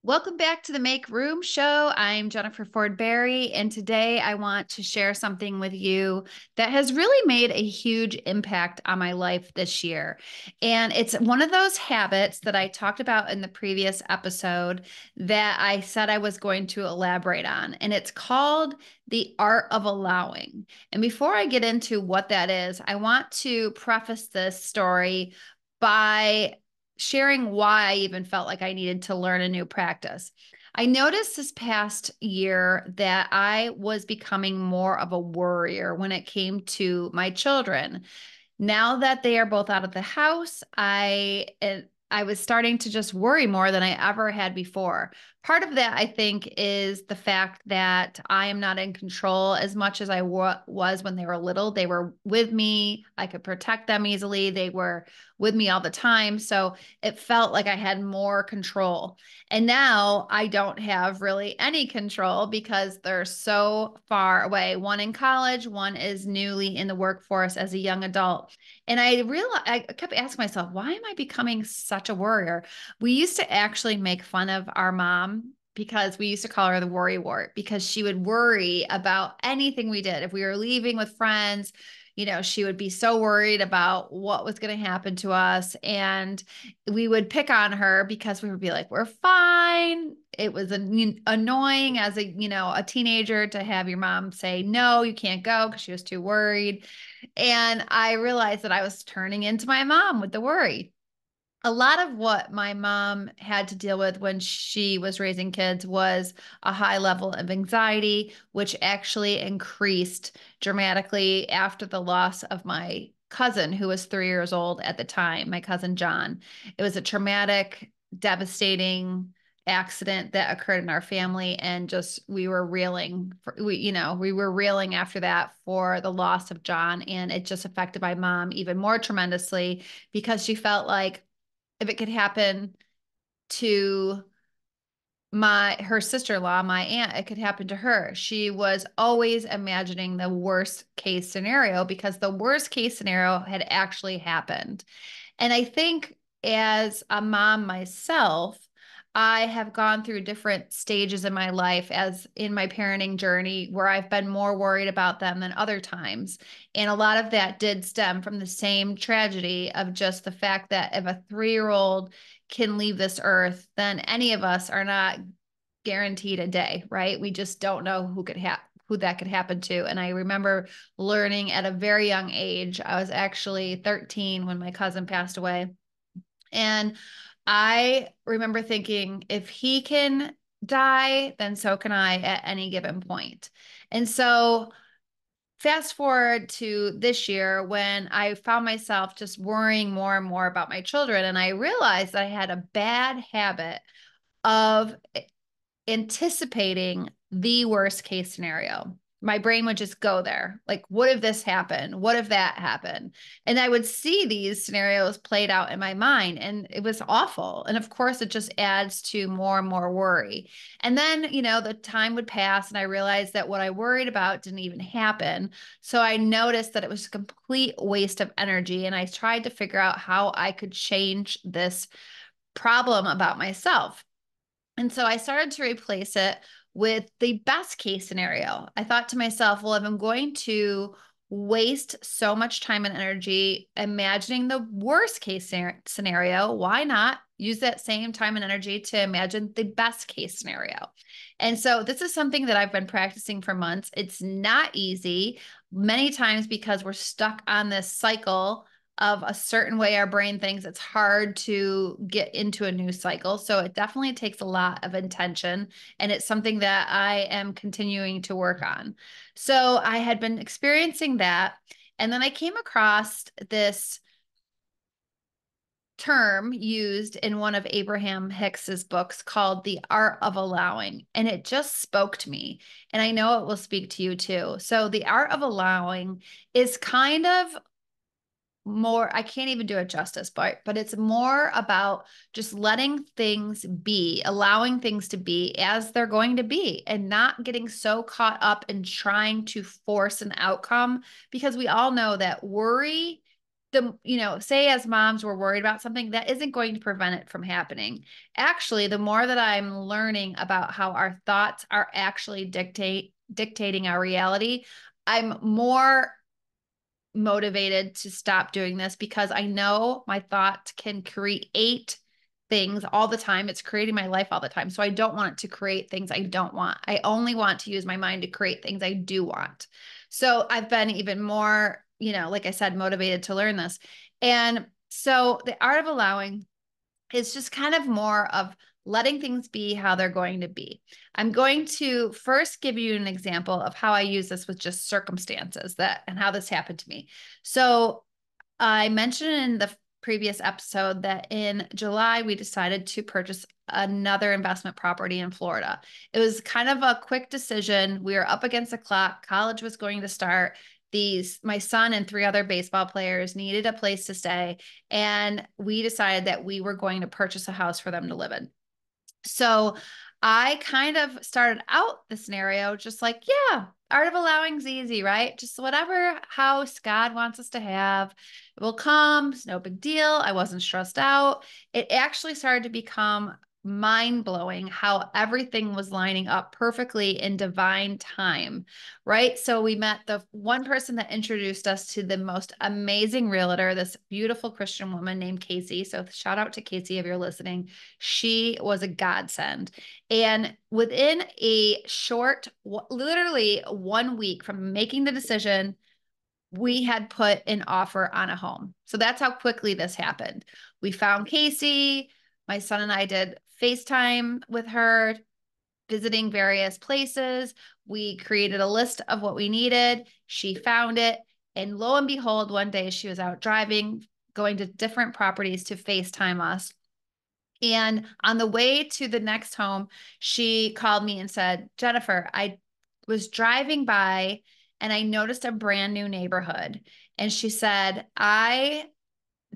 Welcome back to the Make Room Show. I'm Jennifer Ford Berry, and today I want to share something with you that has really made a huge impact on my life this year. And it's one of those habits that I talked about in the previous episode that I said I was going to elaborate on, and it's called the art of allowing. And before I get into what that is, I want to preface this story by sharing why I even felt like I needed to learn a new practice. I noticed this past year that I was becoming more of a worrier when it came to my children. Now that they are both out of the house, I was starting to just worry more than I ever had before. Part of that, I think, is the fact that I am not in control as much as I was when they were little. They were with me. I could protect them easily. They were with me all the time. So it felt like I had more control. And now I don't have really any control because they're so far away. One in college, one is newly in the workforce as a young adult. And I realized, I kept asking myself, why am I becoming such a worrier? We used to actually make fun of our mom because we used to call her the worry wart because she would worry about anything we did. If we were leaving with friends, she would be so worried about what was going to happen to us. And we would pick on her because we would be like, we're fine. It was annoying as a teenager to have your mom say, no, you can't go because she was too worried. And I realized that I was turning into my mom with the worry. A lot of what my mom had to deal with when she was raising kids was a high level of anxiety, which actually increased dramatically after the loss of my cousin, who was 3 years old at the time, my cousin John. It was a traumatic, devastating accident that occurred in our family, and just we were reeling we were reeling after that for the loss of John, and it just affected my mom even more tremendously because she felt like if it could happen to her sister-in-law, my aunt, it could happen to her. She was always imagining the worst case scenario because the worst case scenario had actually happened. And I think as a mom myself, I have gone through different stages in my life as in my parenting journey where I've been more worried about them than other times. And a lot of that did stem from the same tragedy of just the fact that if a 3-year-old can leave this earth, then any of us are not guaranteed a day, right? We just don't know who that could happen to. And I remember learning at a very young age. I was actually 13 when my cousin passed away. And I remember thinking, if he can die, then so can I at any given point. And so fast forward to this year when I found myself just worrying more and more about my children. And I realized that I had a bad habit of anticipating the worst case scenario. My brain would just go there. Like, what if this happened? What if that happened? And I would see these scenarios played out in my mind, and it was awful. And of course, it just adds to more and more worry. And then, the time would pass, and I realized that what I worried about didn't even happen. So I noticed that it was a complete waste of energy. And I tried to figure out how I could change this problem about myself. And so I started to replace it with the best case scenario. I thought to myself, well, if I'm going to waste so much time and energy imagining the worst case scenario, why not use that same time and energy to imagine the best case scenario? And so this is something that I've been practicing for months. It's not easy, many times because we're stuck on this cycle of a certain way our brain thinks. It's hard to get into a new cycle. So it definitely takes a lot of intention. And it's something that I am continuing to work on. So I had been experiencing that. And then I came across this term used in one of Abraham Hicks's books called The Art of Allowing, and it just spoke to me. And I know it will speak to you too. So the art of allowing is kind of more, I can't even do it justice, but it's more about just letting things be, allowing things to be as they're going to be, and not getting so caught up in trying to force an outcome, because we all know that worry say as moms, we're worried about something that isn't going to prevent it from happening. Actually, the more that I'm learning about how our thoughts are actually dictating our reality, I'm more motivated to stop doing this because I know my thoughts can create things all the time. It's creating my life all the time. So I don't want it to create things I don't want. I only want to use my mind to create things I do want. So I've been even more, like I said, motivated to learn this. And so the art of allowing is just kind of more of letting things be how they're going to be. I'm going to first give you an example of how I use this with just circumstances and how this happened to me. So I mentioned in the previous episode that in July, we decided to purchase another investment property in Florida. It was kind of a quick decision. We were up against the clock. College was going to start. My son and three other baseball players needed a place to stay. And we decided that we were going to purchase a house for them to live in. So I kind of started out the scenario just like, yeah, art of allowing is easy, right? Just whatever house God wants us to have, it will come. It's no big deal. I wasn't stressed out. It actually started to become mind blowing how everything was lining up perfectly in divine time, right? So we met the one person that introduced us to the most amazing realtor, this beautiful Christian woman named Casey. So shout out to Casey if you're listening. She was a godsend. And within a short, literally 1 week from making the decision, we had put an offer on a home. So that's how quickly this happened. We found Casey. My son and I did FaceTime with her, visiting various places. We created a list of what we needed. She found it. And lo and behold, one day she was out driving, going to different properties to FaceTime us. And on the way to the next home, she called me and said, Jennifer, I was driving by and I noticed a brand new neighborhood. And she said, I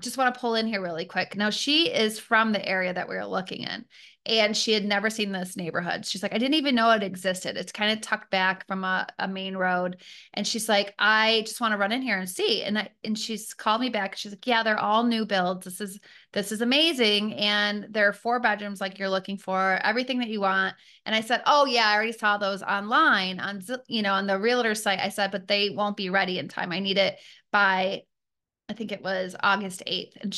just want to pull in here really quick. Now, she is from the area that we were looking in, and she had never seen this neighborhood. She's like, I didn't even know it existed. It's kind of tucked back from a main road. And she's like, I just want to run in here and see. And she's called me back. She's like, yeah, they're all new builds. This is amazing. And there are 4 bedrooms like you're looking for, everything that you want. And I said, oh yeah, I already saw those online on the realtor site. I said, but they won't be ready in time. I need it by, I think it was August 8th. And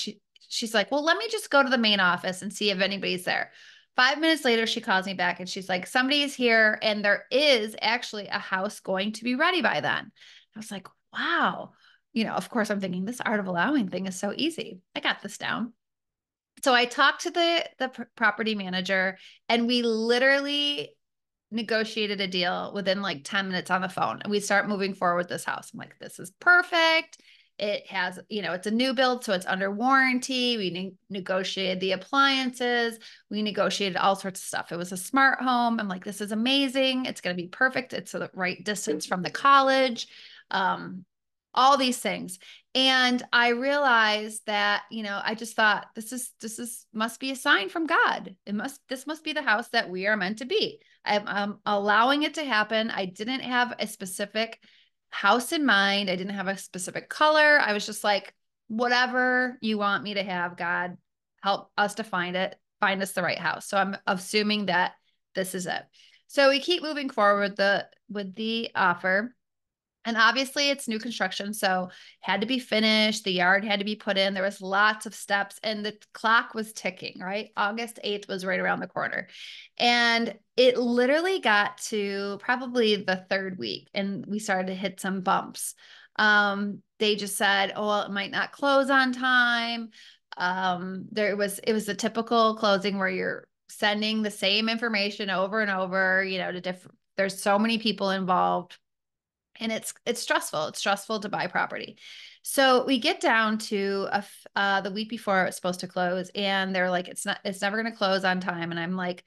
she's like, well, let me just go to the main office and see if anybody's there. 5 minutes later, she calls me back and she's like, somebody's here. And there is actually a house going to be ready by then. I was like, wow. Of course, I'm thinking this art of allowing thing is so easy. I got this down. So I talked to the property manager and we literally negotiated a deal within like 10 minutes on the phone, and we start moving forward with this house. I'm like, this is perfect. It has, it's a new build, so it's under warranty. We negotiated the appliances. We negotiated all sorts of stuff. It was a smart home. I'm like, this is amazing. It's going to be perfect. It's the right distance from the college. All these things. And I realized that, I just thought this is must be a sign from God. This must be the house that we are meant to be. I'm allowing it to happen. I didn't have a specific house in mind. I didn't have a specific color. I was just like, whatever you want me to have, God, help us to find us the right house. So I'm assuming that this is it. So we keep moving forward with the offer. And obviously it's new construction, so had to be finished. The yard had to be put in. There was lots of steps and the clock was ticking, right? August 8th was right around the corner. And it literally got to probably the third week and we started to hit some bumps. They just said, oh, well, it might not close on time. It was the typical closing where you're sending the same information over and over, to different, there's so many people involved. And it's stressful. It's stressful to buy property. So we get down to the week before it was supposed to close, and they're like, it's never going to close on time. And I'm like,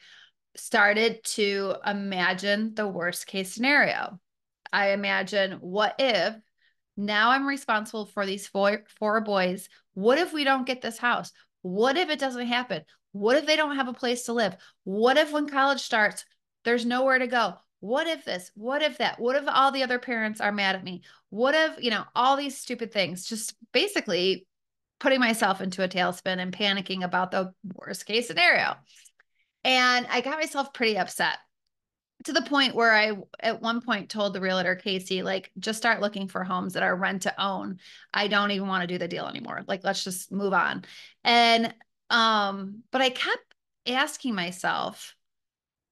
started to imagine the worst case scenario. I imagine, what if now I'm responsible for these four boys? What if we don't get this house? What if it doesn't happen? What if they don't have a place to live? What if when college starts, there's nowhere to go? What if this? What if that? What if all the other parents are mad at me? What if, all these stupid things, just basically putting myself into a tailspin and panicking about the worst case scenario. And I got myself pretty upset to the point where I, at one point, told the realtor, Casey, like, just start looking for homes that are rent to own. I don't even want to do the deal anymore. Like, let's just move on. And, but I kept asking myself,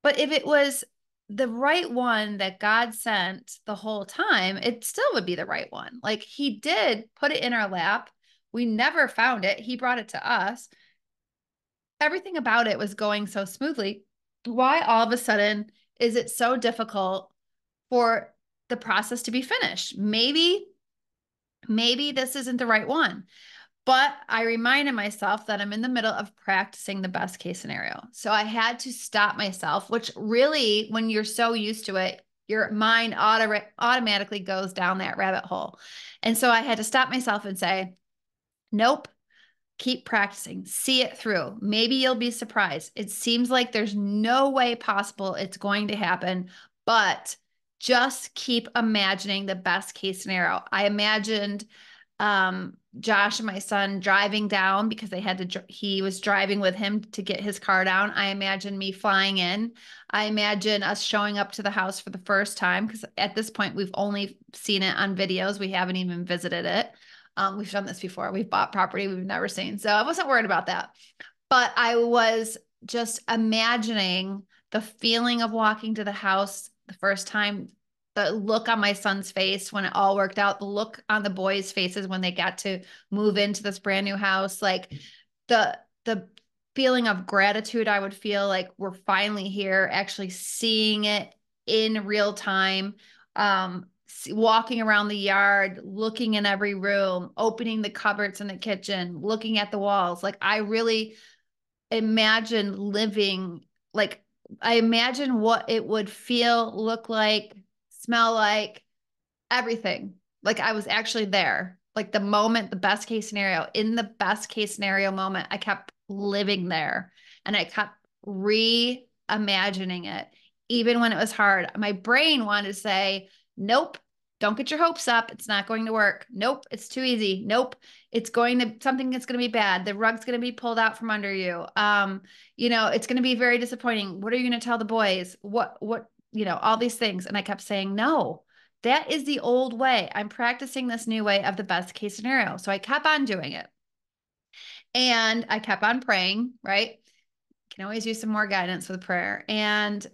but if it was the right one that God sent the whole time, it still would be the right one. Like, he did put it in our lap. We never found it. He brought it to us. Everything about it was going so smoothly. Why all of a sudden is it so difficult for the process to be finished? Maybe this isn't the right one. But I reminded myself that I'm in the middle of practicing the best case scenario. So I had to stop myself, which really, when you're so used to it, your mind automatically goes down that rabbit hole. And so I had to stop myself and say, nope, keep practicing, see it through. Maybe you'll be surprised. It seems like there's no way possible it's going to happen, but just keep imagining the best case scenario. I imagined Josh and my son driving down because he was driving with him to get his car down. I imagine me flying in. I imagine us showing up to the house for the first time because at this point we've only seen it on videos. We haven't even visited it. We've done this before. We've bought property we've never seen. So I wasn't worried about that. But I was just imagining the feeling of walking to the house the first time, the look on my son's face when it all worked out, the look on the boys' faces when they got to move into this brand new house, like the feeling of gratitude I would feel like we're finally here, actually seeing it in real time. Walking around the yard, looking in every room, opening the cupboards in the kitchen, looking at the walls. Like I really imagine living, like I imagine what it would feel, look like, smell like, everything. Like I was actually there. Like the moment, the best case scenario, in the best case scenario moment, I kept living there and I kept reimagining it. Even when it was hard, my brain wanted to say, nope, don't get your hopes up. It's not going to work. Nope, it's too easy. Nope, something that's going to be bad. The rug's going to be pulled out from under you. It's going to be very disappointing. What are you going to tell the boys? All these things. And I kept saying, no, that is the old way. I'm practicing this new way of the best case scenario. So I kept on doing it. And I kept on praying, right? Can always use some more guidance with prayer. And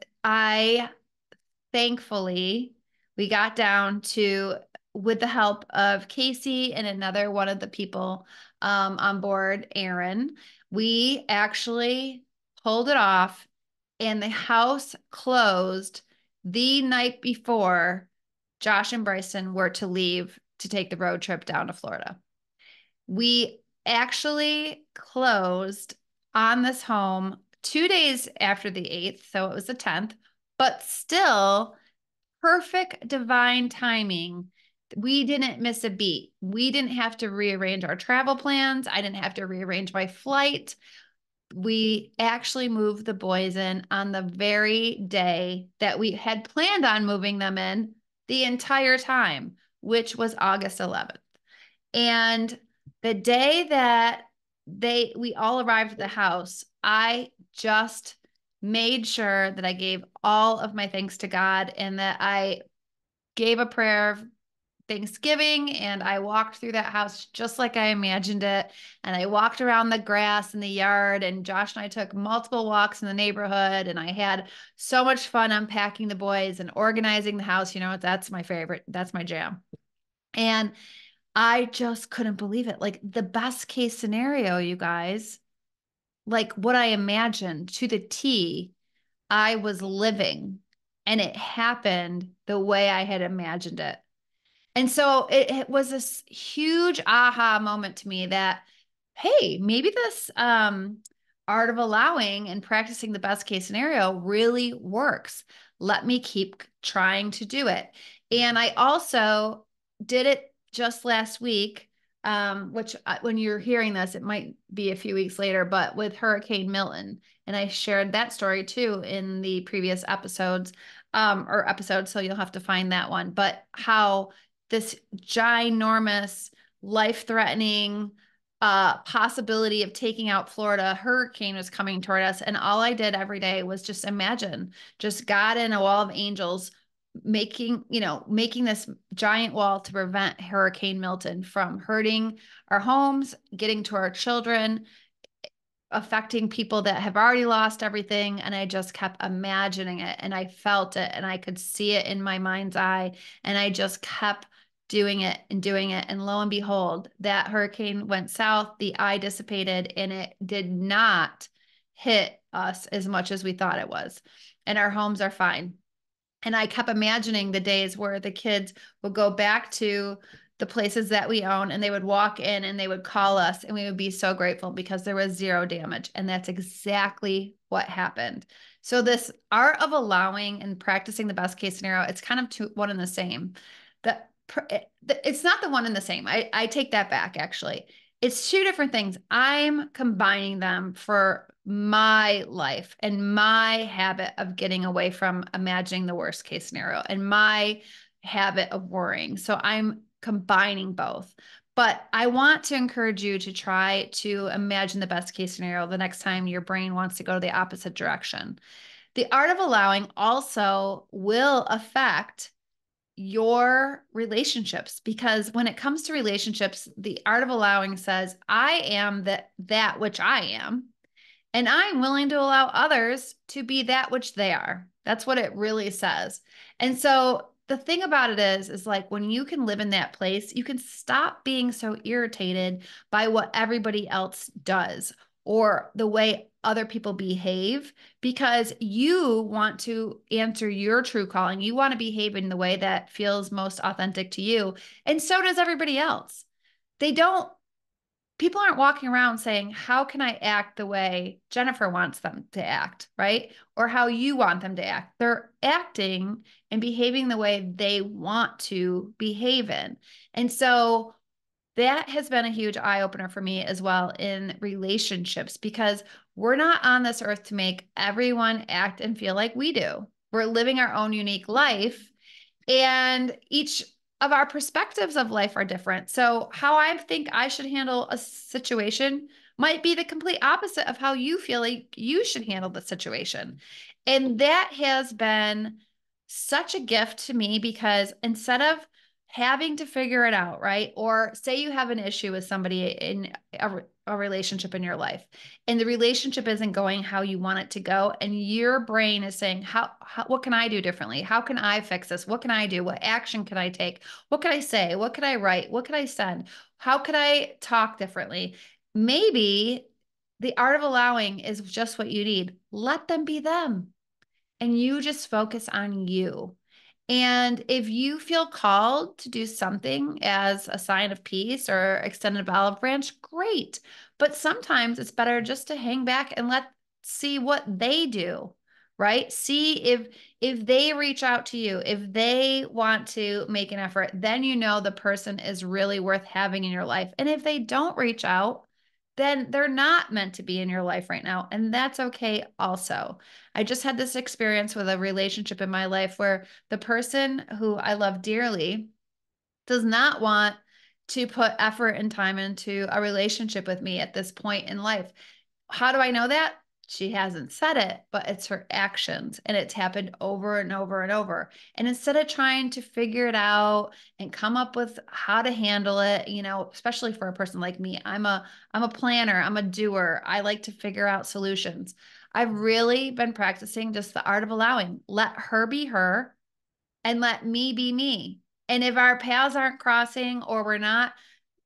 thankfully, we got down to, with the help of Casey and another one of the people on board, Aaron, we actually pulled it off and the house closed the night before Josh and Bryson were to leave to take the road trip down to Florida. We actually closed on this home 2 days after the 8th, so it was the 10th, but still perfect divine timing. We didn't miss a beat. We didn't have to rearrange our travel plans. I didn't have to rearrange my flight. We actually moved the boys in on the very day that we had planned on moving them in the entire time, which was August 11th. And the day that we all arrived at the house, I just made sure that I gave all of my thanks to God and that I gave a prayer of Thanksgiving and I walked through that house just like I imagined it. And I walked around the grass in the yard and Josh and I took multiple walks in the neighborhood and I had so much fun unpacking the boys and organizing the house. That's my favorite. That's my jam. And I just couldn't believe it. Like the best case scenario, you guys, like what I imagined to the T, I was living and it happened the way I had imagined it. And so it was this huge aha moment to me that, hey, maybe this art of allowing and practicing the best case scenario really works. Let me keep trying to do it. And I also did it just last week. which when you're hearing this, it might be a few weeks later, but with Hurricane Milton. And I shared that story too in the previous episodes, or episodes. So you'll have to find that one. But how this ginormous, life-threatening possibility of taking out Florida hurricane was coming toward us. And all I did every day was just imagine just God and a wall of angels making this giant wall to prevent Hurricane Milton from hurting our homes, getting to our children, affecting people that have already lost everything. And I just kept imagining it and I felt it and I could see it in my mind's eye. And I just kept doing it and doing it. And lo and behold, that hurricane went south, the eye dissipated, and it did not hit us as much as we thought it was. And our homes are fine. And I kept imagining the days where the kids would go back to the places that we own and they would walk in and they would call us and we would be so grateful because there was zero damage. And that's exactly what happened. So this art of allowing and practicing the best case scenario, it's kind of one and the same. It's not the one and the same. I take that back, actually. It's two different things. I'm combining them for my life and my habit of getting away from imagining the worst case scenario and my habit of worrying. So I'm combining both. But I want to encourage you to try to imagine the best case scenario the next time your brain wants to go the opposite direction. The art of allowing also will affect your relationships, because when it comes to relationships, the art of allowing says, I am that which I am, and I'm willing to allow others to be that which they are. That's what it really says. And so the thing about it is like when you can live in that place, you can stop being so irritated by what everybody else does or the way other people behave, because you want to answer your true calling. You want to behave in the way that feels most authentic to you. And so does everybody else. They don't People aren't walking around saying, how can I act the way Jennifer wants them to act, right? Or how you want them to act. They're acting and behaving the way they want to behave in. And so that has been a huge eye opener for me as well in relationships, because we're not on this earth to make everyone act and feel like we do. We're living our own unique life. And each of our perspectives of life are different. So, how I think I should handle a situation might be the complete opposite of how you feel like you should handle the situation. And that has been such a gift to me, because instead of having to figure it out, right? Or say you have an issue with somebody in a relationship in your life, and the relationship isn't going how you want it to go, and your brain is saying, what can I do differently? How can I fix this? What can I do? What action can I take? What can I say? What could I write? What could I send? How could I talk differently? Maybe the art of allowing is just what you need. Let them be them, and you just focus on you. And if you feel called to do something as a sign of peace or extended olive branch, great. But sometimes it's better just to hang back and see what they do, right? See if they reach out to you, if they want to make an effort, then you know the person is really worth having in your life. And if they don't reach out, then they're not meant to be in your life right now. And that's okay also. I just had this experience with a relationship in my life where the person who I love dearly does not want to put effort and time into a relationship with me at this point in life. How do I know that? She hasn't said it, but it's her actions. And it's happened over and over and over. And instead of trying to figure it out and come up with how to handle it, especially for a person like me, I'm a planner, I'm a doer. I like to figure out solutions. I've really been practicing just the art of allowing. Let her be her and let me be me. And if our paths aren't crossing or we're not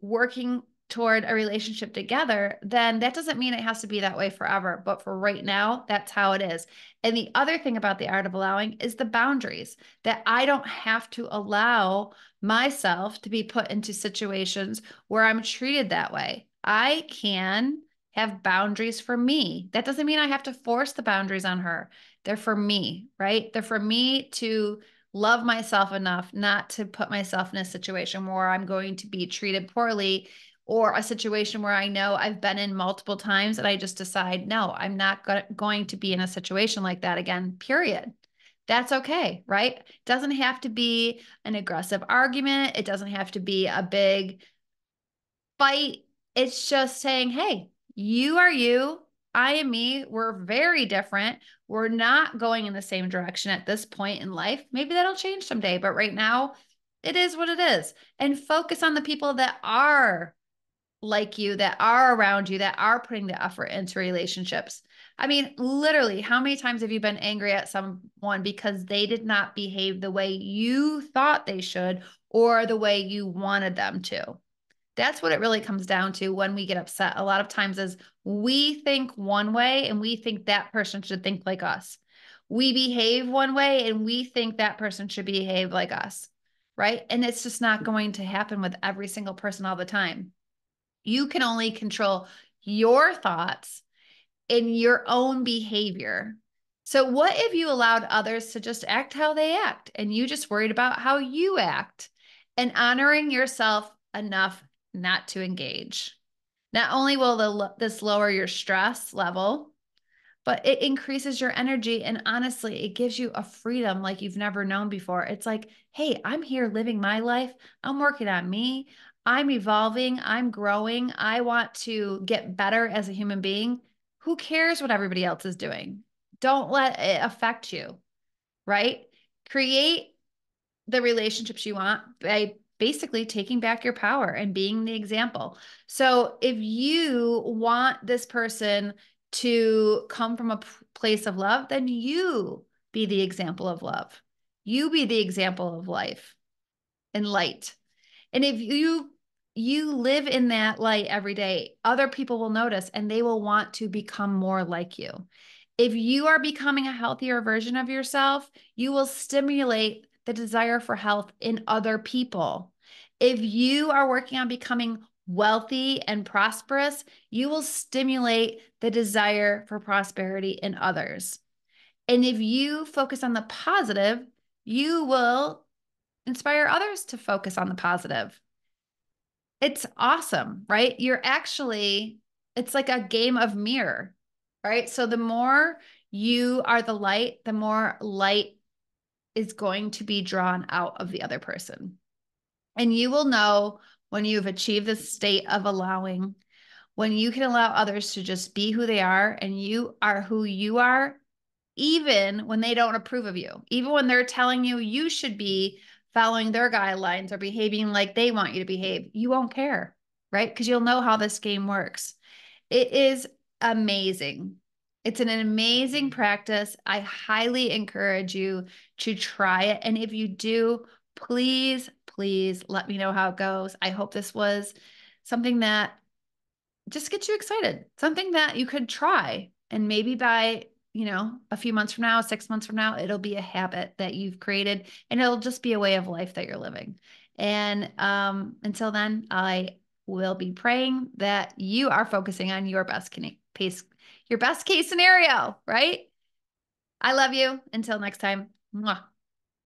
working toward a relationship together, then that doesn't mean it has to be that way forever. But for right now, that's how it is. And the other thing about the art of allowing is the boundaries, that I don't have to allow myself to be put into situations where I'm treated that way. I can have boundaries for me. That doesn't mean I have to force the boundaries on her. They're for me, right? They're for me to love myself enough not to put myself in a situation where I'm going to be treated poorly or a situation where I know I've been in multiple times and I just decide, no, I'm not going to be in a situation like that again, period. That's okay, right? It doesn't have to be an aggressive argument. It doesn't have to be a big fight. It's just saying, hey, you are you. I am me. We're very different. We're not going in the same direction at this point in life. Maybe that'll change someday, but right now, it is what it is. And focus on the people that are like you, that are around you, that are putting the effort into relationships. I mean, literally, how many times have you been angry at someone because they did not behave the way you thought they should or the way you wanted them to? That's what it really comes down to when we get upset. A lot of times is we think one way and we think that person should think like us. We behave one way and we think that person should behave like us, right? And it's just not going to happen with every single person all the time. You can only control your thoughts and your own behavior. So, what if you allowed others to just act how they act and you just worried about how you act and honoring yourself enough not to engage? Not only will this lower your stress level, but it increases your energy. And honestly, it gives you a freedom like you've never known before. It's like, hey, I'm here living my life. I'm working on me. I'm evolving. I'm growing. I want to get better as a human being. Who cares what everybody else is doing? Don't let it affect you, right? Create the relationships you want by basically taking back your power and being the example. So if you want this person to come from a place of love, then you be the example of love. You be the example of life and light. And if you live in that light every day, other people will notice and they will want to become more like you. If you are becoming a healthier version of yourself, you will stimulate the desire for health in other people. If you are working on becoming wealthy and prosperous, you will stimulate the desire for prosperity in others. And if you focus on the positive, you will inspire others to focus on the positive. It's awesome, right? It's like a game of mirror, right? So the more you are the light, the more light is going to be drawn out of the other person. And you will know when you've achieved this state of allowing, when you can allow others to just be who they are and you are who you are, even when they don't approve of you, even when they're telling you you should be following their guidelines or behaving like they want you to behave, you won't care, right? Because you'll know how this game works. It is amazing. It's an amazing practice. I highly encourage you to try it. And if you do, please, please let me know how it goes. I hope this was something that just gets you excited, something that you could try. And maybe by, a few months from now, 6 months from now, it'll be a habit that you've created and it'll just be a way of life that you're living. And until then, I will be praying that you are focusing on your best case scenario, right? I love you. Until next time. Mwah.